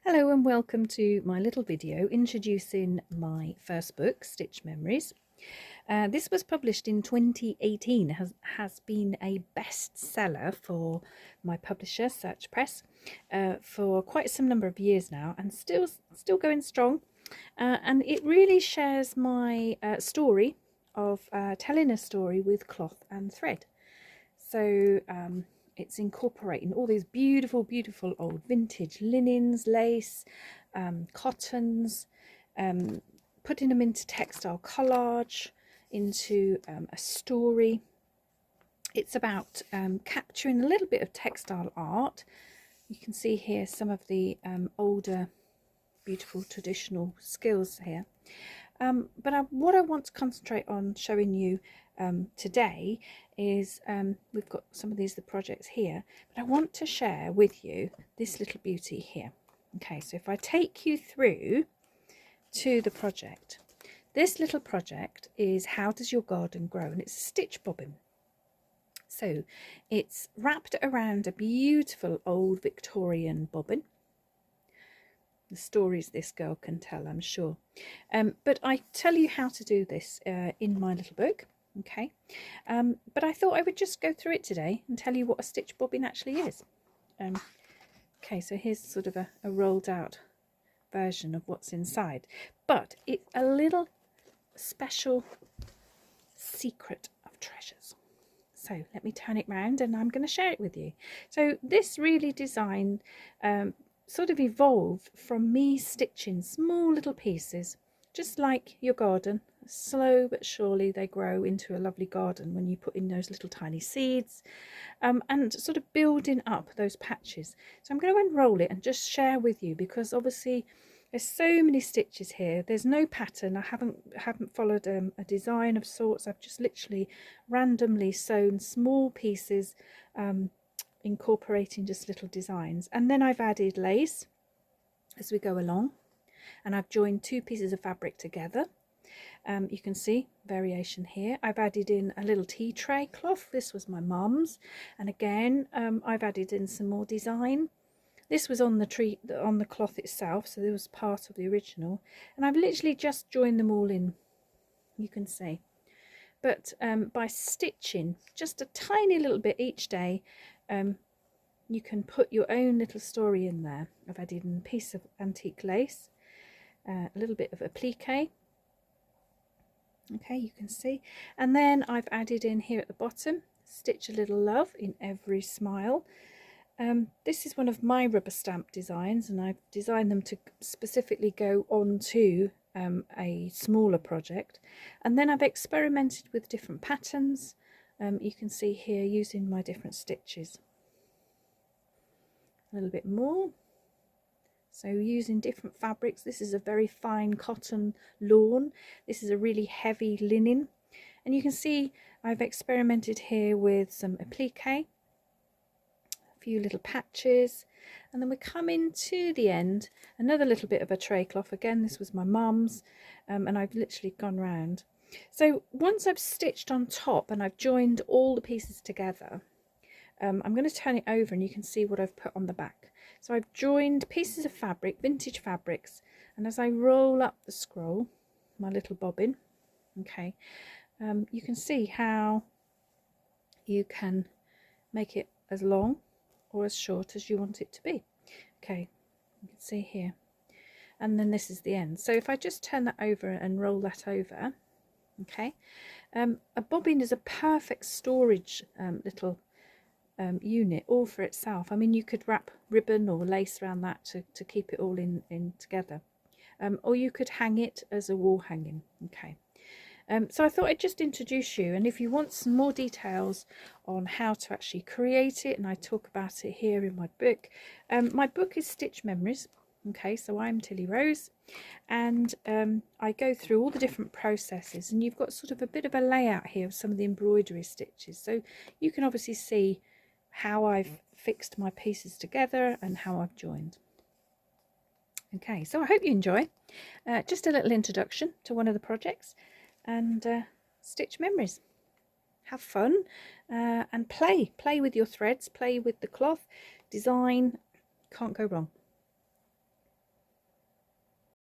Hello and welcome to my little video introducing my first book, Stitch Memories. This was published in 2018, has been a bestseller for my publisher, Search Press, for quite some number of years now, and still going strong. And it really shares my story of telling a story with cloth and thread. So it's incorporating all these beautiful old vintage linens, lace, cottons, putting them into textile collage, into a story. It's about capturing a little bit of textile art. You can see here some of the older beautiful traditional skills here. But what I want to concentrate on showing you today is we've got some of the projects here, but I want to share with you this little beauty here. Okay, so if I take you through to the project, this little project is How Does Your Garden Grow? And it's a stitch bobbin. So it's wrapped around a beautiful old Victorian bobbin. The stories this girl can tell, I'm sure. But I tell you how to do this in my little book. Okay, but I thought I would just go through it today and tell you what a stitch bobbin actually is. Okay, so here's sort of a rolled out version of what's inside, but it's a little special secret of treasures. So let me turn it round and I'm going to share it with you. So this really design sort of evolved from me stitching small little pieces, just like your garden. Slow but surely they grow into a lovely garden when you put in those little tiny seeds, and sort of building up those patches. So I'm going to unroll it and just share with you, because obviously there's so many stitches here. There's no pattern. I haven't followed a design of sorts. I've just literally randomly sewn small pieces, incorporating just little designs, and then I've added lace as we go along, and I've joined two pieces of fabric together. You can see variation here. I've added in a little tea tray cloth. This was my mum's, and again I've added in some more design. This was on the cloth itself, so there was part of the original, and I've literally just joined them all in, you can see. But by stitching just a tiny little bit each day, you can put your own little story in there. I've added in a piece of antique lace, a little bit of applique. Okay, you can see, and then I've added in here at the bottom, stitch a little love in every smile. This is one of my rubber stamp designs, and I've designed them to specifically go on to a smaller project, and then I've experimented with different patterns. You can see here using my different stitches a little bit more. So using different fabrics. This is a very fine cotton lawn. This is a really heavy linen. And you can see I've experimented here with some applique, a few little patches, and then we're coming to the end, another little bit of a tray cloth. Again, this was my mum's, and I've literally gone round. So once I've stitched on top and I've joined all the pieces together, I'm going to turn it over and you can see what I've put on the back. So I've joined pieces of fabric, vintage fabrics, and as I roll up the scroll, my little bobbin, okay, you can see how you can make it as long or as short as you want it to be. Okay, you can see here, and then this is the end. So if I just turn that over and roll that over, okay, a bobbin is a perfect storage little unit all for itself. I mean, you could wrap ribbon or lace around that to keep it all in together, or you could hang it as a wall hanging. Okay, so I thought I'd just introduce you, and if you want some more details on how to actually create it, and I talk about it here in my book is Stitch Memories. Okay, so I'm Tilly Rose, and I go through all the different processes, and you've got sort of a bit of a layout here of some of the embroidery stitches, so you can obviously see how I've fixed my pieces together and how I've joined. Okay, so I hope you enjoy just a little introduction to one of the projects, and Stitch Memories. Have fun and play with your threads, play with the cloth, design, can't go wrong.